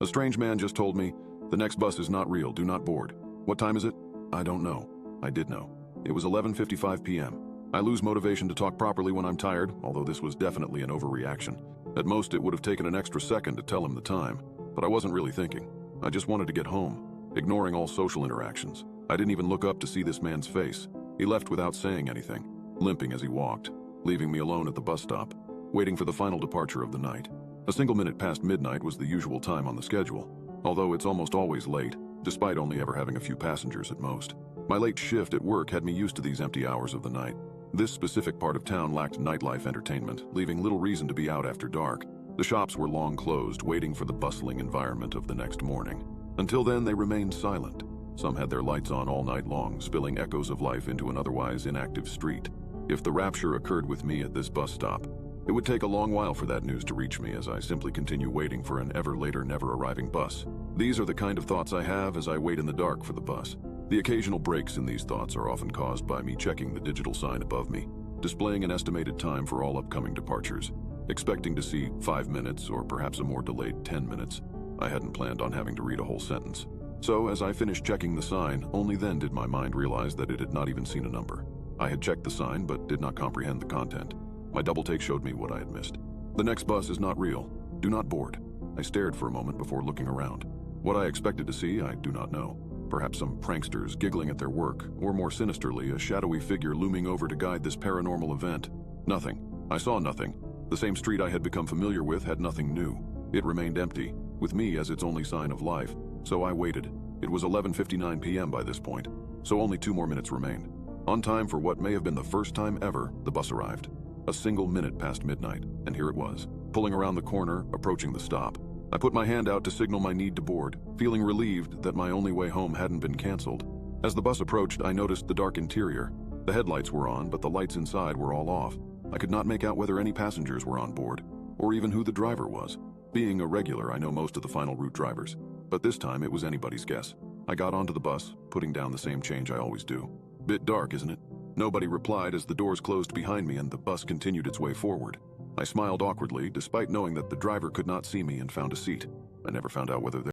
A strange man just told me, "The next bus is not real, do not board." What time is it? I don't know. I did know. It was 11:55 p.m. I lose motivation to talk properly when I'm tired, although this was definitely an overreaction. At most, it would have taken an extra second to tell him the time, but I wasn't really thinking. I just wanted to get home, ignoring all social interactions. I didn't even look up to see this man's face. He left without saying anything, limping as he walked, leaving me alone at the bus stop, waiting for the final departure of the night. A single minute past midnight was the usual time on the schedule, although it's almost always late, despite only ever having a few passengers at most. My late shift at work had me used to these empty hours of the night. This specific part of town lacked nightlife entertainment, leaving little reason to be out after dark. The shops were long closed, waiting for the bustling environment of the next morning. Until then, they remained silent. Some had their lights on all night long, spilling echoes of life into an otherwise inactive street. If the rapture occurred with me at this bus stop, it would take a long while for that news to reach me as I simply continue waiting for an ever later, never arriving bus. These are the kind of thoughts I have as I wait in the dark for the bus. The occasional breaks in these thoughts are often caused by me checking the digital sign above me, displaying an estimated time for all upcoming departures, expecting to see 5 minutes or perhaps a more delayed 10 minutes. I hadn't planned on having to read a whole sentence. So as I finished checking the sign, only then did my mind realize that it had not even seen a number. I had checked the sign but did not comprehend the content. My double take showed me what I had missed. The next bus is not real. Do not board. I stared for a moment before looking around. What I expected to see, I do not know. Perhaps some pranksters giggling at their work, or more sinisterly, a shadowy figure looming over to guide this paranormal event. Nothing. I saw nothing. The same street I had become familiar with had nothing new. It remained empty, with me as its only sign of life. So I waited. It was 11:59 p.m. by this point, so only 2 more minutes remained. On time for what may have been the first time ever, the bus arrived. A single minute past midnight, and here it was, pulling around the corner, approaching the stop. I put my hand out to signal my need to board, feeling relieved that my only way home hadn't been canceled. As the bus approached, I noticed the dark interior. The headlights were on, but the lights inside were all off. I could not make out whether any passengers were on board, or even who the driver was. Being a regular, I know most of the final route drivers, but this time it was anybody's guess. I got onto the bus, putting down the same change I always do. Bit dark, isn't it? Nobody replied as the doors closed behind me and the bus continued its way forward. I smiled awkwardly, despite knowing that the driver could not see me, and found a seat. I never found out whether there